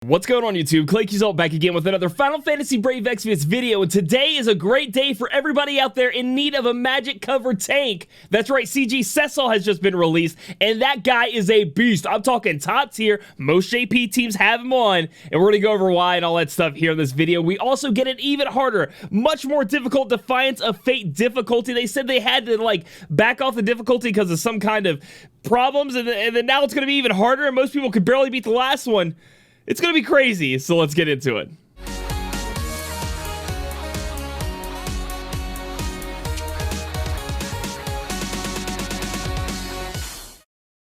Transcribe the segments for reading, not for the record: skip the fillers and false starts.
What's going on, YouTube? Claic Yuzolt back again with another Final Fantasy Brave Exvius video, and today is a great day for everybody out there in need of a magic covered tank. That's right, CG Cecil has just been released, and that guy is a beast. I'm talking top tier. Most JP teams have him on, and we're gonna go over why and all that stuff here in this video. We also get an even harder, much more difficult Defiance of Fate difficulty. They said they had to like back off the difficulty because of some kind of problems, and then now it's gonna be even harder, and most people could barely beat the last one. It's going to be crazy, so let's get into it.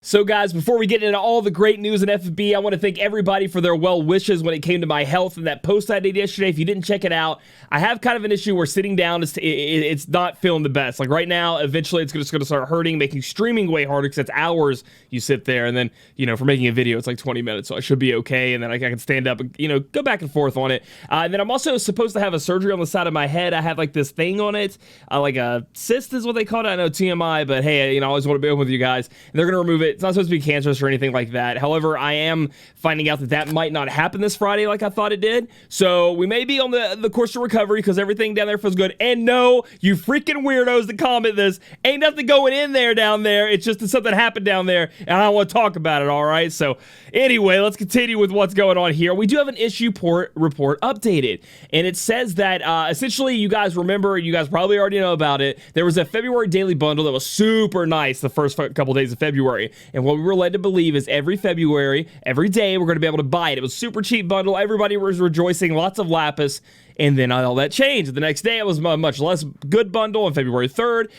So guys, before we get into all the great news in FFBE, I want to thank everybody for their well wishes when it came to my health and that post I did yesterday. If you didn't check it out, I have kind of an issue where sitting down, it's not feeling the best. Like right now, eventually it's just going to start hurting, making streaming way harder because it's hours you sit there. And then, you know, for making a video, it's like 20 minutes, so I should be okay. And then I can stand up and, you know, go back and forth on it. And then I'm also supposed to have a surgery on the side of my head. I have like this thing on it, like a cyst is what they call it. I know TMI, but hey, you know, I always want to be open with you guys. And they're going to remove it. It's not supposed to be cancerous or anything like that. However, I am finding out that that might not happen this Friday like I thought it did. So we may be on the course to recovery because everything down there feels good. And no, you freaking weirdos that comment this, ain't nothing going in there down there. It's just that something happened down there and I don't want to talk about it, all right? So anyway, let's continue with what's going on here. We do have an issue report updated. And it says that essentially you guys remember, you guys probably already know about it, there was a February daily bundle that was super nice the first couple days of February. And what we were led to believe is every February, every day, we're going to be able to buy it. It was a super cheap bundle. Everybody was rejoicing. Lots of lapis. And then all that changed. The next day, it was a much less good bundle on February 3rd.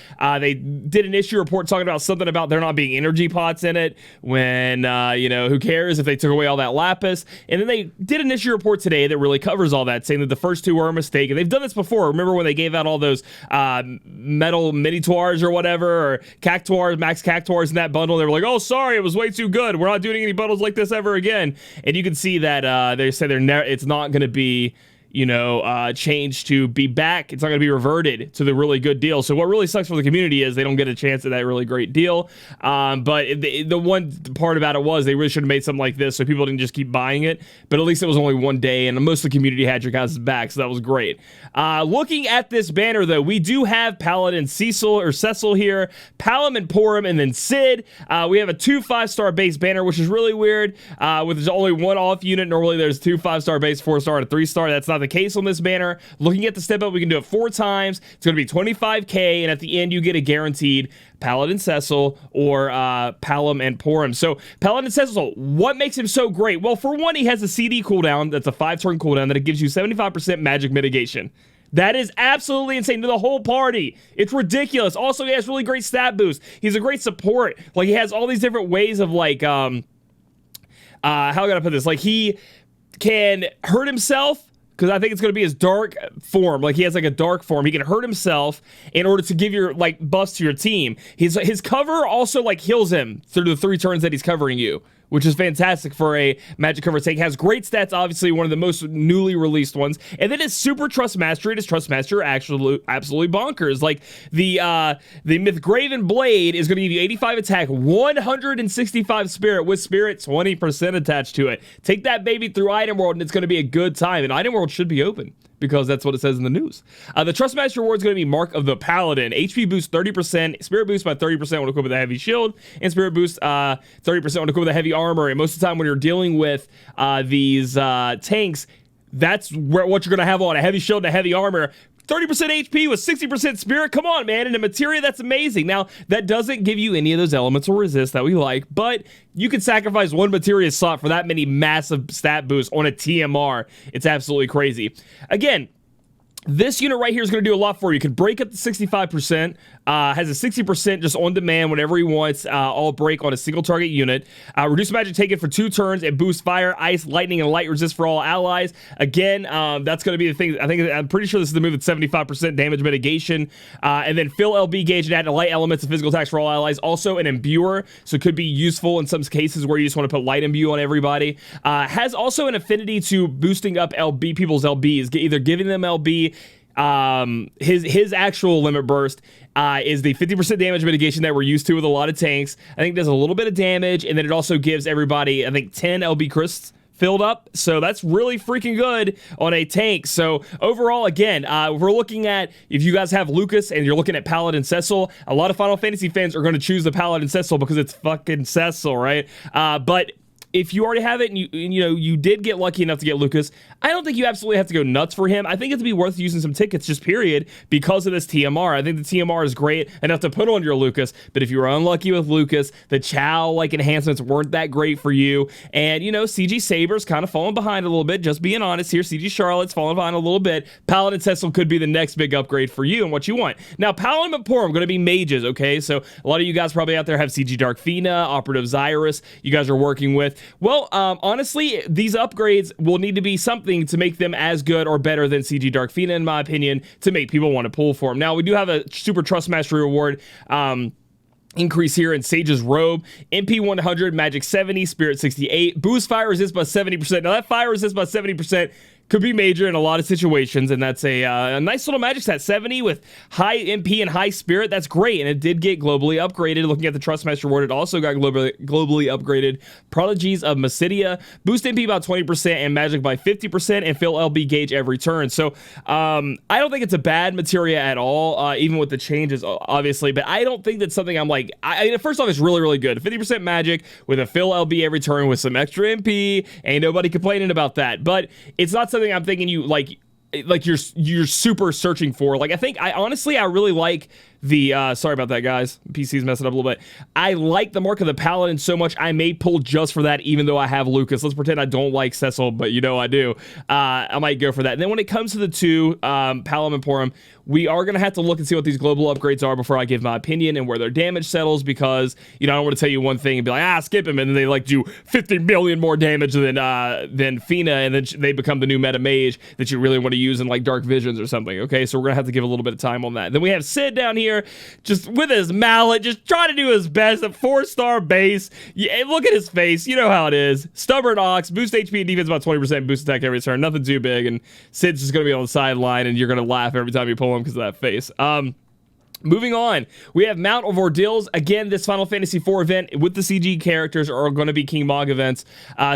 They did an issue report talking about something about there not being energy pots in it when, you know, who cares if they took away all that lapis. And then they did an issue report today that really covers all that, saying that the first two were a mistake. And they've done this before. Remember when they gave out all those metal mini-toirs or whatever, or cactuars, max cactuars in that bundle? They were like, oh, sorry, it was way too good. We're not doing any bundles like this ever again. And you can see that they say it's not going to be, you know, changed to be back. It's not going to be reverted to the really good deal. So what really sucks for the community is they don't get a chance at that really great deal. But the one part about it was they really should have made something like this so people didn't just keep buying it. But at least it was only one day, and most of the community had your guys' back, so that was great. Looking at this banner, though, we do have Paladin Cecil here, Palom and Porum, and then Sid. We have a 2 5-star base banner, which is really weird. With there's only one off unit. Normally there's 2 5-star base, 4-star, and a 3-star. That's not the case on this banner. Looking at the step up, we can do it 4 times. It's going to be 25k, and at the end you get a guaranteed Paladin Cecil or Palom and Porum. So Paladin Cecil, what makes him so great? Well, for one, he has a CD cooldown that's a 5-turn cooldown that it gives you 75% magic mitigation. That is absolutely insane to the whole party. It's ridiculous. Also, he has really great stat boost. He's a great support. Like, he has all these different ways of like how can I put this? Like, he can hurt himself, because I think it's going to be his dark form. Like, he has like a dark form. He can hurt himself in order to give your like buffs to your team. His cover also like heals him through the 3 turns that he's covering you, which is fantastic for a magic cover tank. Has great stats, obviously one of the most newly released ones. And then his super trust mastery, his trust master absolutely bonkers. Like the Mythgraven blade is going to give you 85 attack, 165 spirit with spirit 20% attached to it. Take that baby through Item World and it's going to be a good time. And Item World should be open, because that's what it says in the news. The Trust Master reward is going to be Mark of the Paladin. HP boost 30%, Spirit boost by 30% when equipped with a heavy shield, and Spirit boost 30% when equipped with a heavy armor. And most of the time when you're dealing with these tanks, that's what you're going to have on, a heavy shield and a heavy armor. 30% HP with 60% spirit. Come on, man. And a materia, that's amazing. Now, that doesn't give you any of those elemental resist that we like, but you can sacrifice one materia slot for that many massive stat boosts on a TMR. It's absolutely crazy. Again, this unit right here is going to do a lot for you. You can break up to 65%, has a 60% just on demand whenever he wants, all break on a single target unit. Reduce magic taken for 2 turns and boost fire, ice, lightning, and light resist for all allies. Again, that's going to be the thing. I'm pretty sure this is the move at 75% damage mitigation. And then fill LB gauge and add light elements and physical attacks for all allies. Also an imbuer, so it could be useful in some cases where you just want to put light imbue on everybody. Has also an affinity to boosting up people's LBs, either giving them LB. His actual limit burst is the 50% damage mitigation that we're used to with a lot of tanks. I think it does a little bit of damage, and then it also gives everybody, I think, 10 LB crysts filled up, so that's really freaking good on a tank. So overall, again, we're looking at, if you guys have Lucas and you're looking at Paladin Cecil, a lot of Final Fantasy fans are going to choose the Paladin Cecil because it's fucking Cecil, right? But if you already have it and you did get lucky enough to get Lucas, I don't think you absolutely have to go nuts for him. I think it'd be worth using some tickets, just period, because of this TMR. I think the TMR is great enough to put on your Lucas, but if you were unlucky with Lucas, the Chow enhancements weren't that great for you. And CG Saber's kind of falling behind a little bit, just being honest here. CG Charlotte's falling behind a little bit. Paladin Cecil could be the next big upgrade for you and what you want. Now, Paladin and Porum going to be mages, okay? So a lot of you guys probably out there have CG Dark Fina, Operative Xyrus, you guys are working with. Well, honestly, these upgrades will need to be something to make them as good or better than CG Dark Fina, in my opinion, to make people want to pull for them. Now, we do have a Super Trust Mastery reward increase here in Sage's Robe, MP 100, Magic 70, Spirit 68, boost fire resist by 70%. Now, that fire resist by 70% could be major in a lot of situations, and that's a nice little magic stat. 70 with high MP and high spirit, that's great, and it did get globally upgraded. Looking at the Trust Master Reward, it also got globally upgraded. Prodigies of Massidia, boost MP by 20% and magic by 50%, and fill LB gauge every turn. So I don't think it's a bad materia at all, even with the changes, obviously, but I don't think that's something I'm like, first off, it's really, really good. 50% magic with a fill LB every turn with some extra MP, ain't nobody complaining about that, but it's not something I'm thinking you you're super searching for. I honestly really like the sorry about that, guys, PC's messing up a little bit. I like the Mark of the Paladin so much I may pull just for that, even though I have Lucas. Let's pretend I don't like Cecil, but I do. I might go for that. And then when it comes to the two, Paladin and Porum, we are going to have to look and see what these global upgrades are before I give my opinion and where their damage settles, because I don't want to tell you one thing and be like, skip him, and then they do 50 million more damage than Fina, and then they become the new meta mage that you really want to use in Dark Visions or something. Okay, so we're gonna have to give a little bit of time on that. Then we have Sid down here, just with his mallet, just trying to do his best. A 4-star base. Yeah, look at his face. You know how it is. Stubborn Ox, boost HP and defense about 20%, boost attack every turn. Nothing too big, and Sid's just gonna be on the sideline, and you're gonna laugh every time you pull him because of that face. Moving on, we have Mount of Ordeals. Again, this Final Fantasy IV event with the CG characters are going to be King Mog events.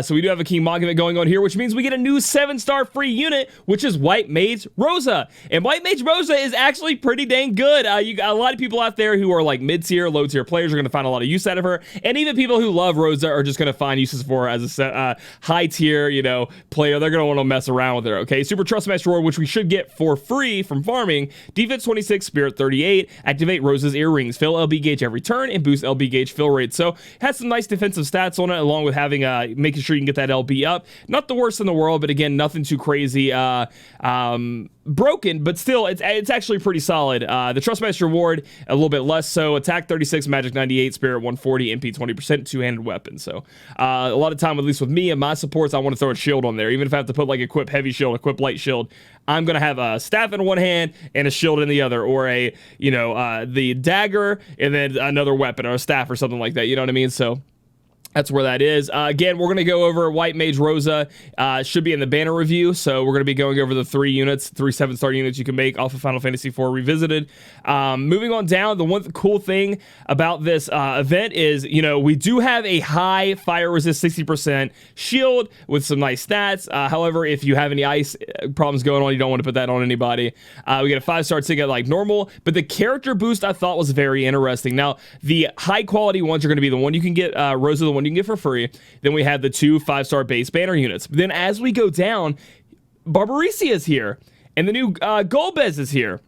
So we do have a King Mog event going on here, which means we get a new 7-star free unit, which is White Mage Rosa. And White Mage Rosa is actually pretty dang good. You got a lot of people out there who are mid-tier, low-tier players are going to find a lot of use out of her. And even people who love Rosa are just going to find uses for her as a high-tier, player. They're going to want to mess around with her, okay? Super Trust Master Reward, which we should get for free from farming. Defense 26, Spirit 38. Activate Rosa's earrings, fill LB gauge every turn, and boost LB gauge fill rate. So has some nice defensive stats on it, along with having making sure you can get that LB up. Not the worst in the world, but again, nothing too crazy. Broken, but still, it's actually pretty solid. The Trustmaster Reward, a little bit less so. Attack 36, Magic 98, Spirit 140, MP 20%, two-handed weapon. So a lot of time, at least with me and my supports, I want to throw a shield on there. Even if I have to put equip heavy shield, equip light shield, I'm going to have a staff in one hand and a shield in the other, or the dagger and then another weapon or a staff or something like that. You know what I mean? So that's where that is. Again, we're going to go over White Mage Rosa. Should be in the banner review. So we're going to be going over the three 7-star units you can make off of Final Fantasy IV Revisited. Moving on down, the one cool thing about this event is, we do have a high fire resist 60% shield with some nice stats. However, if you have any ice problems going on, you don't want to put that on anybody. We get a 5-star ticket like normal, but the character boost I thought was very interesting. Now, the high quality ones are going to be the one you can get, Rosa, the one you can get for free. Then we have the 2 5-star base banner units. Then as we go down, Barbarisia is here, and the new Golbez is here.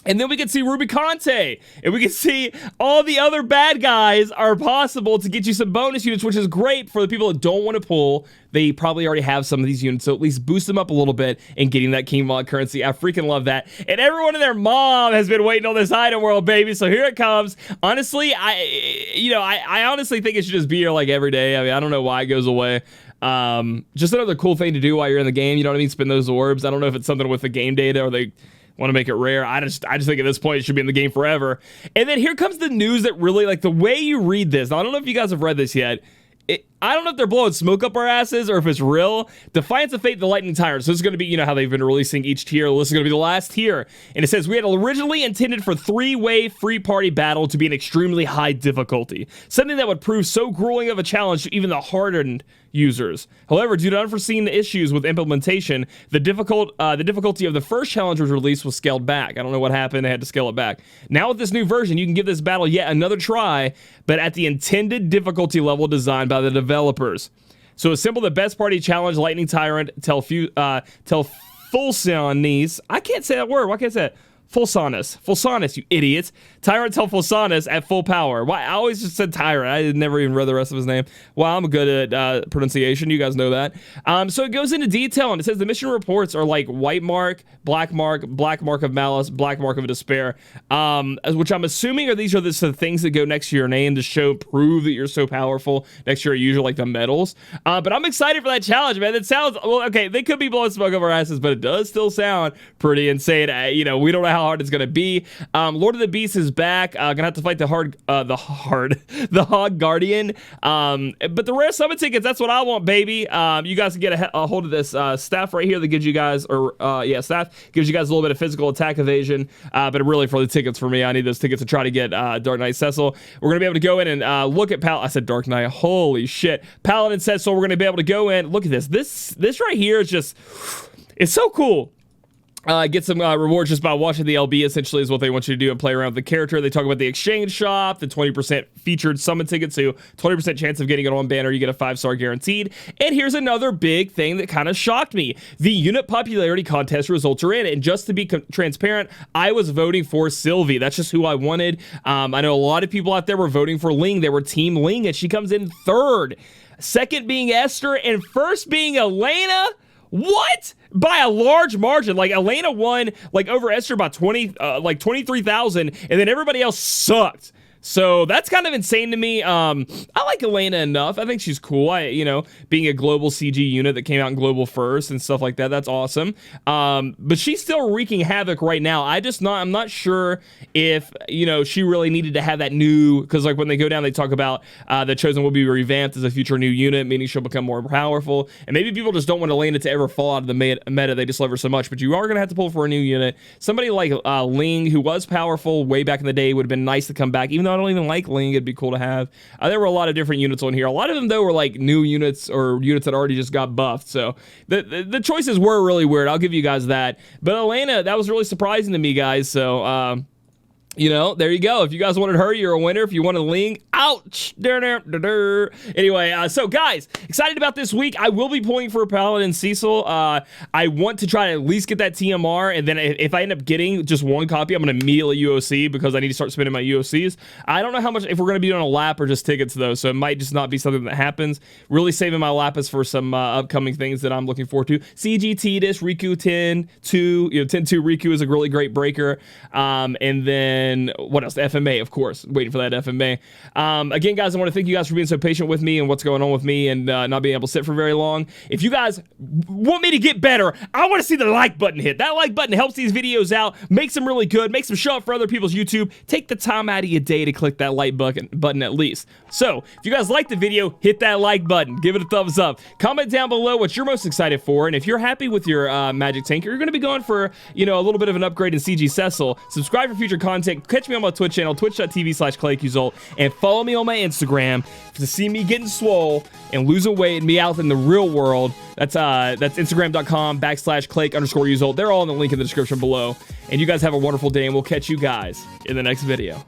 And then we can see Ruby Conte, and we can see all the other bad guys are possible to get you some bonus units, which is great for the people that don't want to pull. They probably already have some of these units, so at least boost them up a little bit and getting that King Mod currency. I freaking love that. And everyone and their mom has been waiting on this item world, baby. So here it comes. Honestly, I honestly think it should just be here every day. I mean, I don't know why it goes away. Just another cool thing to do while you're in the game. You know what I mean? Spin those orbs. I don't know if it's something with the game data or they want to make it rare. I just think at this point it should be in the game forever. And then here comes the news that really, the way you read this. Now, I don't know if you guys have read this yet. I don't know if they're blowing smoke up our asses or if it's real. Defiance of Fate, the Lightning Tyrant. So this is going to be, you know, how they've been releasing each tier. This is going to be the last tier. And it says, we had originally intended for 3-way free party battle to be an extremely high difficulty. Something that would prove so grueling of a challenge to even the hardened users. However, due to unforeseen issues with implementation, the difficulty of the first challenge was released was scaled back. I don't know what happened. They had to scale it back. Now with this new version, you can give this battle yet another try, but at the intended difficulty level designed by the developers. So assemble the best party challenge, Lightning Tyrant, tell Fulsanus. I can't say that word. Why can't I say it? Fulsanus, you idiots. Tyrant tell Fulsanus at full power. Why? I always just said Tyrant. I never even read the rest of his name. Wow, I'm good at pronunciation. You guys know that. So it goes into detail, and it says the mission reports are like white mark, black mark of malice, black mark of despair, which I'm assuming are these are the things that go next to your name to prove that you're so powerful. Next to your usual, like the medals. But I'm excited for that challenge, man. It sounds, well, okay, they could be blowing smoke over our asses, but it does still sound pretty insane. You know, we don't know how hard it's gonna be. Lord of the Beast is back. Gonna have to fight the Hog Guardian. But the rare summon tickets, that's what I want, baby. You guys can get a hold of this staff right here that gives you guys, staff gives you guys a little bit of physical attack evasion. But really for the tickets for me, I need those tickets to try to get Dark Knight Cecil. We're gonna be able to go in and look at I said Dark Knight. Holy shit, Paladin Cecil. We're gonna be able to go in. Look at this. This right here is just, it's so cool. Get some rewards just by watching the LB, essentially, is what they want you to do and play around with the character. They talk about the exchange shop, the 20% featured summon ticket, so 20% chance of getting it on banner, you get a 5-star guaranteed. And here's another big thing that kind of shocked me. The unit popularity contest results are in, and just to be transparent, I was voting for Sylvie. That's just who I wanted. I know a lot of people out there were voting for Ling. They were Team Ling, and she comes in third. Second being Esther, and first being Elena. What? By a large margin. Like, Elena won, like, over Esther by 23,000, and then everybody else sucked. So that's kind of insane to me. I like Elena enough. I think she's cool. You know, being a global CG unit that came out in global first and stuff like that, that's awesome. But she's still wreaking havoc right now. I'm not sure if, you know, she really needed to have that new, because like when they go down, they talk about the Chosen will be revamped as a future new unit, meaning she'll become more powerful. And maybe people just don't want Elena to ever fall out of the meta. They just love her so much. But you are going to have to pull for a new unit. Somebody like Ling, who was powerful way back in the day, would have been nice to come back, even though I don't even like Ling. It'd be cool to have. There were a lot of different units on here. A lot of them, though, were like new units or units that already just got buffed. So the choices were really weird. I'll give you guys that. But Elena, that was really surprising to me, guys. So, you know, there you go. If you guys wanted her, you're a winner. If you wanted Ling, ouch. Anyway, so guys, excited about this week. I will be pulling for Paladin Cecil. I want to try to at least get that TMR, and then if I end up getting just one copy, I'm going to immediately UOC because I need to start spending my UOCs. I don't know how much, if we're going to be on a lap or just tickets, though, so it might just not be something that happens. Really saving my lapis for some upcoming things that I'm looking forward to. CGT this, Riku 10-2, you know, 10-2 Riku is a really great breaker. And then what else? The FMA, of course. Waiting for that FMA. Again, guys, I want to thank you guys for being so patient with me and what's going on with me and not being able to sit for very long. If you guys want me to get better, I want to see the like button hit. That like button helps these videos out, makes them really good, makes them show up for other people's YouTube. Take the time out of your day to click that like button at least. So, if you guys like the video, hit that like button. Give it a thumbs up. Comment down below what you're most excited for, and if you're happy with your Magic Tank, you're going to be going for, you know, a little bit of an upgrade in CG Cecil. Subscribe for future content. Catch me on my Twitch channel, twitch.tv/Claic Yuzolt, and follow me on my Instagram to see me getting swole and losing weight and me out in the real world. That's Instagram.com/Claic_Yuzolt. They're all in the link in the description below. And you guys have a wonderful day, and we'll catch you guys in the next video.